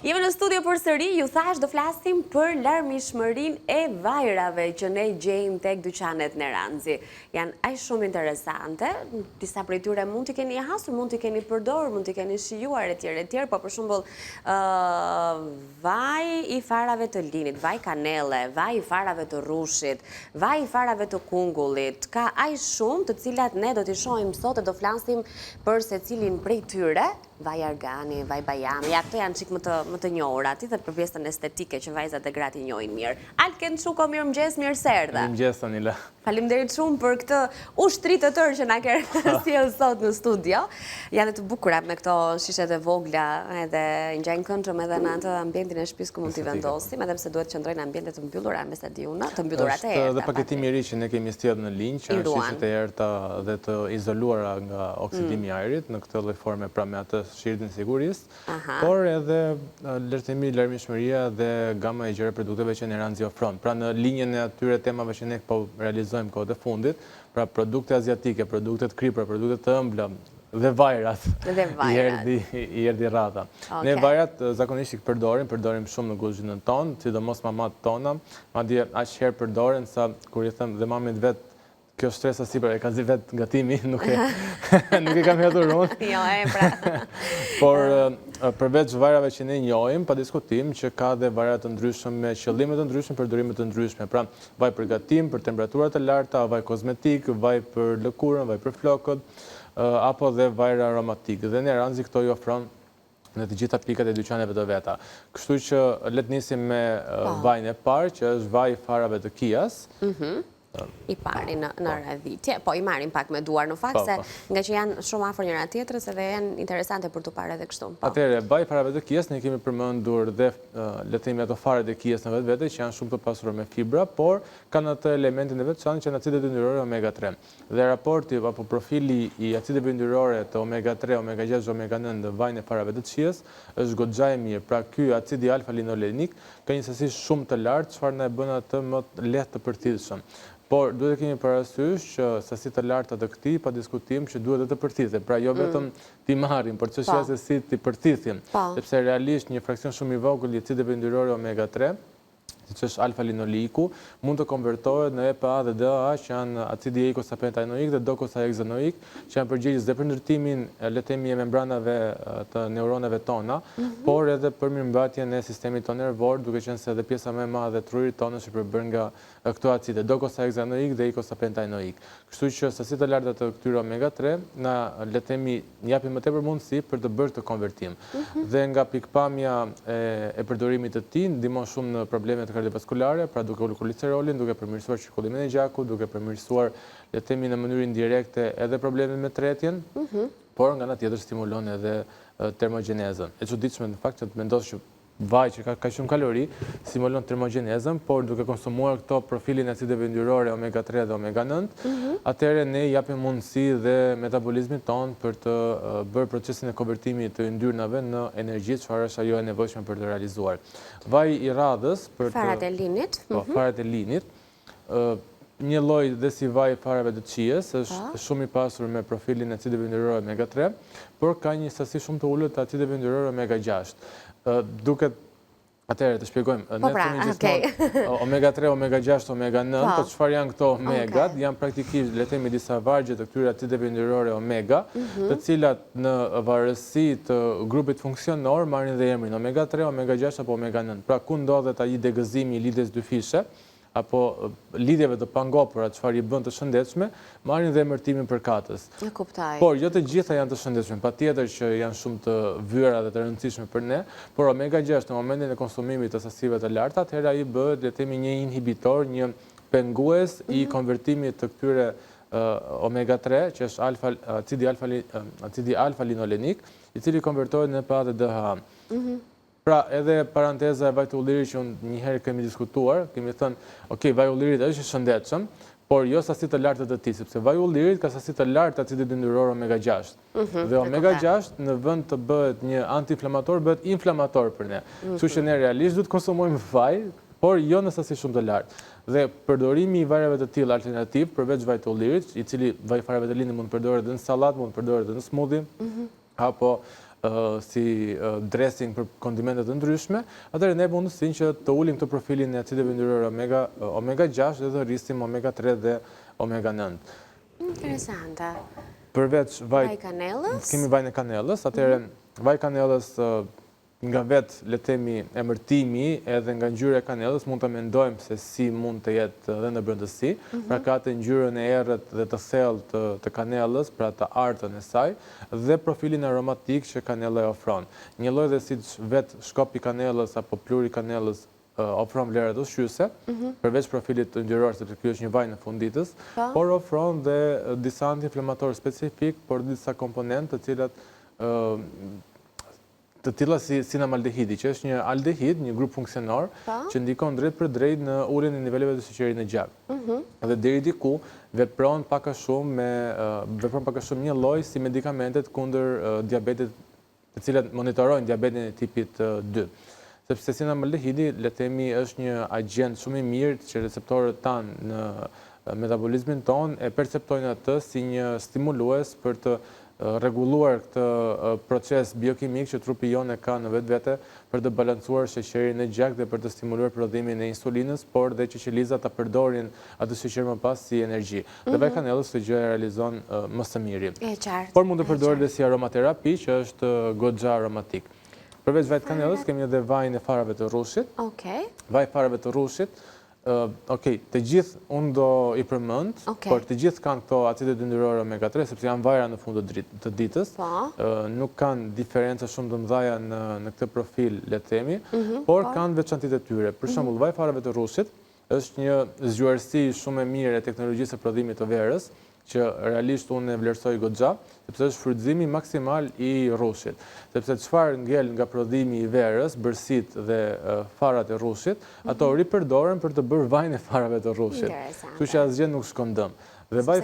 Jemi në studio përsëri, ju thash do flasim për larmishmërinë e vajrave që ne gjejmë tek dyqanet në Ranzi. Janë aq shumë interesante, disa prej tyre mund t'i keni hasur, mund t'i keni përdorur, mund t'i keni shijuar etj, po për shembull vaj i farave të linit, vaj kanelle, vaj i farave të rrushit, vaj i farave të kungullit, ka aq shumë të cilat ne do t'i shohim sot e do flasim për secilin prej tyre. Vaj argani, vaj bajami, ja këto janë çik më të njohura, ti dhe për pjesën estetike që vajzat e gratë i njohin mirë. Alken Çuko, mirëmëngjes, mirë se erdhe. Mirëmëngjes Anila. Faleminderit shumë për këtë ushtri të tërë që na ke sjellë sot në studio. Janë të bukura me këto shishet e vogla, edhe ngjajnë këndshëm edhe në atë ambientin e shtëpisë ku mund t'i vendosim, edhe pse duhet të qëndrojnë në ambiente të mbyllura, me sa di unë, të mbyllurat e errta. Është edhe paketimi i ri që ne kemi sjellë në linj, që janë shishet e errta dhe të izoluara nga oksidimi i ajrit në këtë lloj forme, pra me atë shiritin sigurisë, por edhe larmishmëria dhe gama e gjëra produkteve që ne Ranzi ofron. Pra në linjën e atyre temave që ne po realizojmë kohët e fundit, pra produkte aziatike, produkte të kripura, produkte të ëmbla dhe vajrat. I erdhi rrata. Ne vajrat zakonisht i përdorim shumë në kuzhinën tonë, sidomos mamat tona, madje aq herë përdoren sa kur i them dhe mamit vet kjo shtresa sipër e ka zi vetë gatimi, nuk e kam hedhur unë. Jo, pra. Por përveç vajrave që ne njohim, pa diskutim që ka dhe vajra të ndryshme me qëllime të ndryshme, përdorime të ndryshme. Pra, vaj për gatim, për temperaturat të larta, vaj kozmetik, vaj për lëkurën, vaj për flokët, apo dhe vajra aromatik. Dhe ne Ranzi këto i ofron në të gjitha pikat e dyqaneve të veta. Kështu që le të nisim me vajin e parë, që është vaj i farave të Kias. I pari në radhitje, po i marim pak me duar në fakt, se nga që janë shumë afër njëra tjetrës edhe janë interesante për të parë edhe kështu. Atëherë, vaj farave të Kias ne kemi përmendur dhe le të themi ato faret e Kias në vetvete që janë shumë të pasura me fibra, por kanë atë elementin e veçantë që janë acidet yndyrore omega 3. Dhe raporti apo profili i acideve yndyrore të omega 3, omega 6 dhe omega 9 në vajin e farave të Kias është goxha e mirë. Pra ky acidi alfa-linolenik ka një sasi shumë të lartë, çfarë na e bën atë më lehtë të përthithshëm. Por duhet të kemi parasysh që sasi të larta të këtij pa diskutim që duhet të përthithet. Pra jo vetëm ti marrim, por çështja se si ti përthithim, sepse realisht një fraksion shumë i vogël i acideve yndyrore omega 3, siç është alfa-linoliku, mund të konvertohet në EPA dhe DHA, që janë acidi eikosapentaenoik dhe docosahexaenoik, që janë përgjegjës dhe për ndërtimin le të themi e membranave të neuroneve tona, por edhe për mirëmbajtjen e sistemit tonë nervor, duke qenë se edhe pjesa më e madhe e trurit tonë është përbërë nga këto acide, docosahexaenoik dhe eikosapentaenoik. Kështu që sasi të larta të këtyre omega 3 na le të themi japin më tepër mundësi për të bërë këtë konvertim. Dhe nga pikpamja e përdorimit të tij ndihmon shumë në problemet kardiovaskulare, pra duke ulur kolesterolin, duke përmirësuar qarkullimin e gjakut, duke përmirësuar le të themi në mënyrë indirekte edhe problemet me tretjen, por nga ana tjetër stimulon edhe termogjenezën. E çuditshme në fakt që të mendosh që vaj që ka shumë kalori, stimulon termogjenezën, por duke konsumuar këto profilin e acideve yndyrore omega 3 dhe omega 9, atëherë ne japim mundësi dhe metabolizmit tonë për të bërë procesin e konvertimit të yndyrnave në energji, çfarë është ajo e nevojshme për të realizuar. Vaj i radhës për të farat e linit. Farat e linit. Një lloj dhe si vaj i farave të Kias, është shumë i pasur me profilin e acideve yndyrore omega 3, por ka një sasi shumë të ulët të acideve yndyrore omega 6. Duket atëherë të shpjegojmë, ne themi gjithmonë omega 3, omega 6, omega 9, po çfarë janë këto omegat? Janë praktikisht le të themi disa vargje të këtyre acideve yndyrore omega, të cilat në varësi të grupit funksionor marrin dhe emrin omega 3, omega 6 apo omega 9. Pra ku ndodhet ai degëzimi i lidhjes dyfishe apo lidhjeve të pangopura, çfarë i bën të shëndetshme, marrin dhe emërtimin përkatës. E kuptoj. Por jo të gjitha janë të shëndetshme, patjetër që janë shumë të vyera dhe të rëndësishme për ne, por omega 6 në momentin e konsumimit të sasive të larta, atëherë ai bëhet le të themi një inhibitor, një pengues i konvertimit të këtyre omega 3, që është acidi alfa-linolenik, i cili konvertohet në EPA dhe DHA. Pra, edhe paranteza e vajt të ullirit që unë njëherë kemi diskutuar, kemi thënë, ok, vaj ullirit është i shëndetshëm, por jo sasi të larta të tij, sepse vaj ullirit ka sasi të larta acidit yndyror omega 6. Dhe omega 6 në vend të bëhet një antiinflamator, bëhet inflamator për ne. Kështu që ne realisht duhet konsumojmë vaj, por jo në sasi shumë të lartë. Dhe përdorimi i vajrave të tillë alternativ përveç vajit të ullirit, i cili vaj farave të linit mund të përdoret edhe në sallatë, mund të përdoret edhe në smoothie, apo si dressing për kondimentet të ndryshme, atëherë ne mundësinë që të ulim këtë profilin e acideve yndyrore omega 6 dhe të rrisim omega 3 dhe omega 9. Interesante. Përveç vaj kanellës, kemi vajin e kanellës, atëherë vaj kanellës nga vetë letemi emërtimi edhe nga ngjyra e kanellës mund të mendojmë se si mund të jetë dhe në brendësi, pra ka të ngjyrën e errët dhe të thellë të kanellës, pra të artën e saj, dhe profilin aromatik që kanella e ofron. Një lloj dhe siç vetë shkopi kanellës apo pluri kanellës ofron vlerat ushqyese, përveç profilit ngjyror, sepse ky është një vaj në funditës, por ofron dhe disa antiinflamatorë specifik, por disa komponentë të cilat të tilla si sinamaldehidi, që është një aldehid, një grup funksionor, që ndikon drejt për drejt në uljen e niveleve të sheqerit në gjak. Dhe deri diku vepron pak a shumë një lloj si medikamentet kundër diabetit, të cilat monitorojnë diabetin e tipit 2. Sepse sinamaldehidi, le të themi, është një agent shumë i mirë që receptorët tanë në metabolizmin ton e perceptojnë atë si një stimulues për të rregulluar këtë proces biokimik që trupi jonë ka në vetvete për të balancuar sheqerin në gjak dhe për të stimuluar prodhimin e insulinës, por dhe që qelizat ta përdorin atë sheqer më pas si energji. Dhe vaj kanellës këtë gjë e realizon më së miri. Por mund të përdoret edhe si aromaterapi, që është goxha aromatik. Përveç vajit kanellës kemi edhe vajin e farave të rrushit. Vaj farave të rrushit, të gjithë unë do i përmend, por të gjithë kanë këto acidet yndyrore omega 3, sepse janë vajra në fund të ditës, nuk kanë diferenca shumë të mëdha në këtë profil, le të themi, por kanë veçantitë e tyre. Për shembull, vaj farave të rrushit është një zgjuarësi shumë e mirë e teknologjisë së prodhimit të verës, që realisht unë e vlerësoj goxha, sepse është frytëzimi maksimal i rrushit. Sepse çfarë ngel nga prodhimi i verës, bërësit dhe farat e rrushit, ato ripërdoren për të bërë vajin e farave të rrushit. Kështu që asgjë nuk shkon dëm. Dhe vaj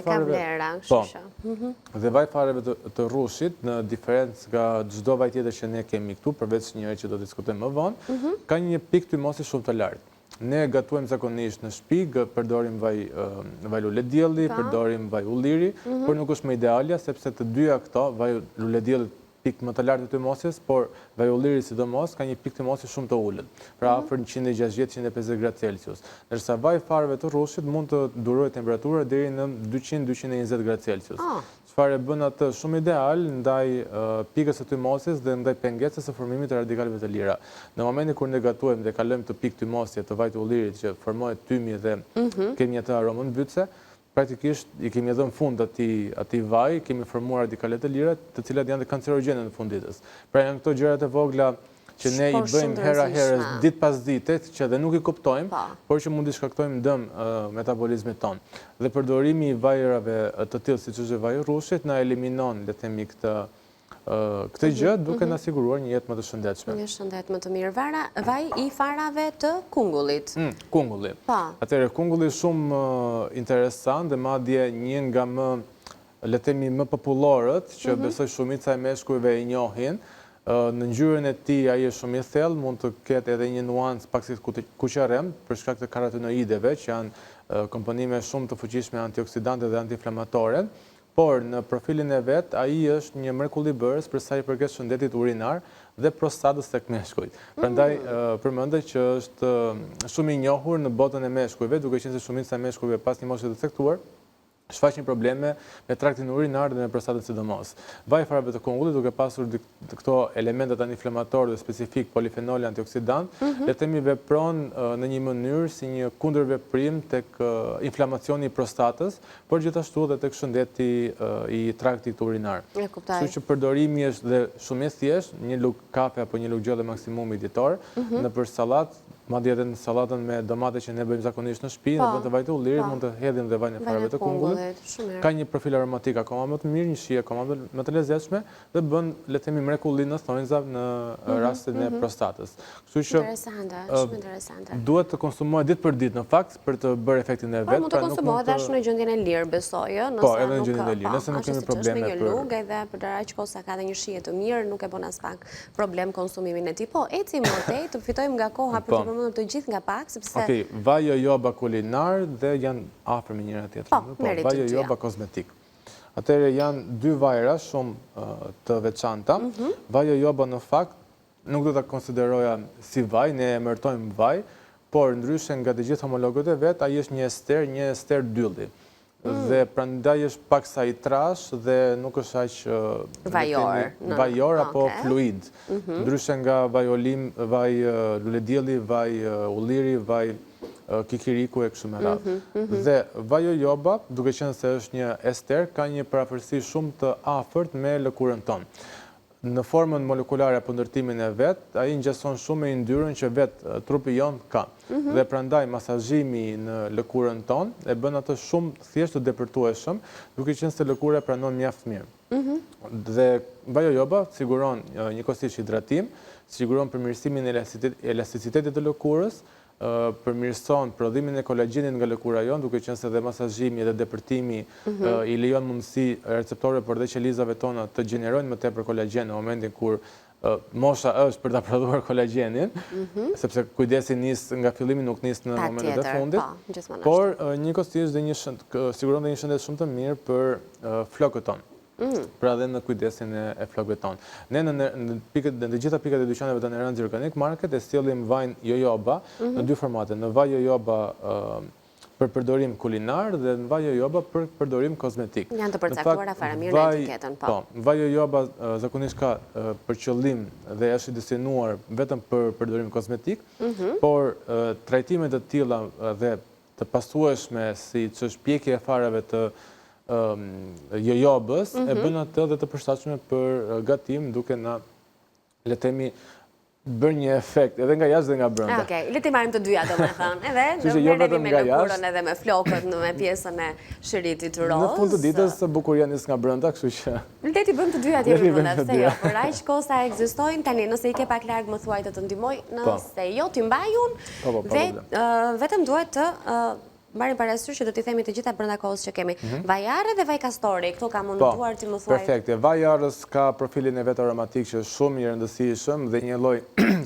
farave të rrushit, në diferencë nga çdo vaj tjetër që ne kemi këtu, përveç njëri që do të diskutojmë më vonë, ka një pikë tymosi shumë të lartë. Ne gatuajmë zakonisht në shtëpi, përdorim vaj lule dielli, përdorim vaj ulliri, por nuk është më idealja, sepse të dyja këto, vaj lule dielli pikë më të lartë të tymosjes, por vaj ulliri sidomos ka një pikë tymosje shumë të ulët, pra afër 160-150 gradë Celsius. Ndërsa vaj farave të rrushit mund të durojë temperatura deri në 200-220 gradë Celsius. Çfarë bën atë shumë ideal ndaj pikës së tymosjes dhe ndaj pengesës së formimit të radikaleve të lira. Në momentin kur ne gatuajmë dhe kalojmë të pikë tymosje të vajit ullirit që formohet tymi dhe kemi atë aromën mbytëse, praktikisht i kemi dhënë fund atij vaj, kemi formuar radikale të lira, të cilat janë dhe kancerogjene në fund ditës. Pra janë këto gjërat e vogla që ne i bëjmë hera herës, ditë pas dite, që dhe nuk i kuptojmë, por që mund të shkaktojmë dëm metabolizmit ton. Dhe përdorimi i vajrave të tillë siç është vaji i rrushit na eliminon, le të themi, këtë gjë, duke na siguruar një jetë më të shëndetshme. Një shëndet më të mirë. Vaj i farave të kungullit. Kungulli. Atëherë kungulli është shumë interesant dhe madje një nga le të themi më popullorët që besoj shumica e meshkujve i njohin. Në ngjyrën e tij ai është shumë i thellë, mund të ketë edhe një nuancë pak si kuqarem për shkak të karotenoideve, që janë komponime shumë të fuqishme antioksidante dhe antiinflamatore, por në profilin e vet ai është një mrekullibërës për sa i përket shëndetit urinar dhe prostatës tek meshkujt. Prandaj përmendej që është shumë i njohur në botën e meshkujve, duke qenë se shumica e meshkujve pas një moshe të caktuar shfaqin probleme me traktin urinar dhe me prostatën sidomos. Vaji i farave të kungullit, duke pasur këto elementet antiinflamatorë dhe specifik polifenol antioksidant, le të themi vepron në një mënyrë si një kundërveprim tek inflamacioni i prostatës, por gjithashtu edhe tek shëndeti i traktit urinar. Kështu që përdorimi është dhe shumë i thjeshtë, një lugë kafe apo një lugë gjelle maksimumi ditor, nëpër sallatë, madje edhe në sallatën me domate që ne bëjmë zakonisht në shtëpi, në vend të vajit të ullirit mund të hedhim dhe vajin e farave të kungullit. Ka një profil aromatik akoma më të mirë, një shije akoma më të lezetshme dhe bën, le të themi, mrekulli në thonjza në rastin e prostatës. Kështu që shumë interesante. Duhet të konsumohet ditë për ditë në fakt për të bërë efektin e vet. Mund të konsumohet ashtu në gjendjen e lirë, besoj, Po, edhe në gjendjen e lirë, nëse nuk kemi probleme për një lugë edhe për aq kohë sa ka dhe një shije të mirë, nuk e bën as pak problem konsumimin e tij. Po, ecim më tej, të fitojmë nga koha për të përmendur të gjithë nga pak, sepse vaj jojoba kulinar dhe janë afër me njëra tjetrën. Vaj jojoba kozmetik. Atëherë janë dy vajra shumë të veçanta. Vaj jojoba në fakt nuk do ta konsideroja si vaj, ne e emërtojmë vaj, por ndryshe nga të gjithë homologët e vet, ai është një ester dylli. Dhe prandaj është paksa i trash dhe nuk është aq vajor apo fluid. Ndryshe nga vaj olim, vaj luledielli, vaj ulliri, vaj kikiriku e kështu me radhë. Dhe vaj jojoba, duke qenë se është një ester, ka një parafërsi shumë të afërt me lëkurën tonë. Në formën molekulare apo ndërtimin e vet, ai ngjason shumë me yndyrën që vet trupi jon ka. Dhe prandaj masazhimi në lëkurën tonë e bën atë shumë thjesht të depërtueshëm, duke qenë se lëkura e pranon mjaft mirë. Dhe vaj jojoba siguron njëkohësisht hidratim, siguron përmirësimin e elasticitetit të lëkurës, përmirëson prodhimin e kolagjenit nga lëkura jon, duke qenë se dhe masazhimi dhe depërtimi i lejon mundësi receptorëve për dhe qelizave tona të gjenerojnë më tepër kolagjen në momentin kur mosha është për ta prodhuar kolagjenin, sepse kujdesi nis nga fillimi, nuk nis në momentet e fundit, por njëkohësisht siguron dhe një shëndet shumë të mirë për flokët tonë. Pra dhe në kujdesin e flokëve tonë. Ne në të gjitha pikat e dyqaneve të Neranxhi Organic Market e sjellim vajin jojoba në dy formate, në vaj jojoba për përdorim kulinar dhe në vaj jojoba për përdorim kozmetik. Janë të përcaktuara fare mirë në etiketën, po. Vaj jojoba zakonisht ka për qëllim dhe është i destinuar vetëm për përdorim kozmetik, por trajtimet të tilla dhe të pasueshme si ç'është pjekja e fareve të jojobës e bën atë dhe të përshtatshme për gatim, duke na le të themi bërë një efekt edhe nga jashtë dhe nga brenda. Okej, le të marrim të dyja domethënë. Edhe merremi me lëkurën edhe me flokët me pjesën e shiritit roz. Në fund të ditës bukuria nis nga brenda, kështu që le të bëjmë të dyja tjetër vendas, pse jo? Por aq kosta ekzistojnë tani, nëse i ke pak larg më thuaj të ndihmoj, nëse jo ti mbaj unë. Vetëm duhet të marrim parasysh që do t'i themi të gjitha brenda kohës që kemi. Vaj arre dhe vaj kastori, këto ka munduar ti më thuaj. Perfekte. Vaj arrës ka profilin e vet aromatik që është shumë i rëndësishëm dhe një lloj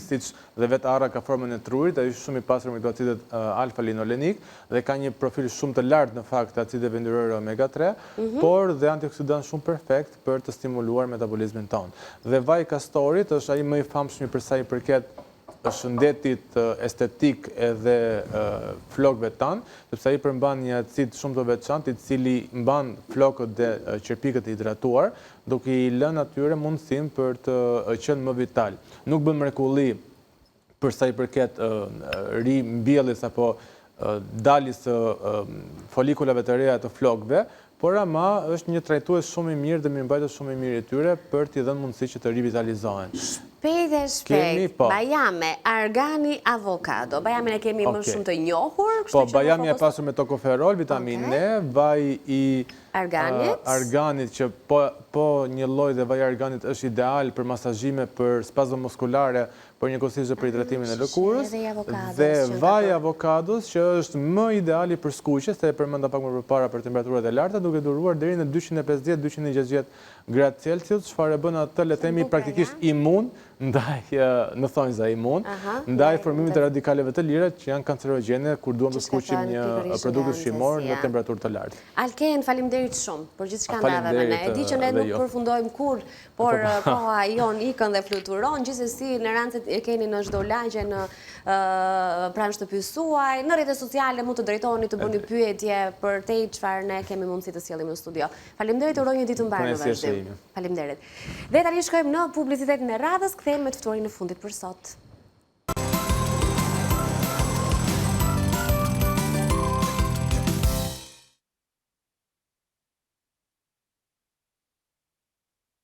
siç dhe vet arra ka formën e trurit, ai është shumë i pasur me acidet alfa-linolenik dhe ka një profil shumë të lartë në fakt të acideve yndyrore omega 3, por dhe antioksidant shumë perfekt për të stimuluar metabolizmin tonë. Dhe vaj kastorit është ai më i famshëm për sa i përket shëndetit estetik edhe flokëve tanë, sepse ai përmban një acid shumë të veçantë, i cili mban flokët dhe qerpikët e hidratuar, duke i lënë atyre mundësinë për të qenë më vital. Nuk bën mrekulli për sa i përket rimbjelljes apo daljes së folikulave të reja të flokëve, por ama është një trajtues shumë i mirë dhe mirëmbajtës shumë i mirë i tyre për t'i dhënë mundësi që të rivitalizohen. Shpejt e shpejt, bajame, argani, avokado. Bajamin e kemi më shumë të njohur. Po, bajami e pasur me tokoferol, vitamin E, vaj i arganit, që po një lloj dhe vaj arganit është ideal për masazhime, për spazm muskulare, por njëkohësisht për hidratimin e lëkurës, dhe vaj avokados që është më ideali për skuqe, se e përmenda pak më përpara për temperaturat e larta, duke duruar deri në 250-260 gradë Celsius, çfarë e bën atë le të themi praktikisht imun ndaj në thonjza imun, ndaj formimit të radikaleve të lira që janë kancerogjene kur duam të skuqim një produkt ushqimor në temperaturë të lartë. Alken, faleminderit shumë për gjithçka ndave me ne. E di që ne nuk përfundojmë kurrë, por koha jon ikën dhe fluturon. Gjithsesi në rancet e keni në çdo lagje në pranë shtëpisë suaj, në rrjetet sociale mund të drejtoheni të bëni pyetje për te çfarë ne kemi mundësi të sjellim në studio. Faleminderit, uroj një ditë të mbarë në vazhdim. Faleminderit. Dhe tani shkojmë në publicitetin e radhës, kthehemi me të ftuarin në fundit për sot.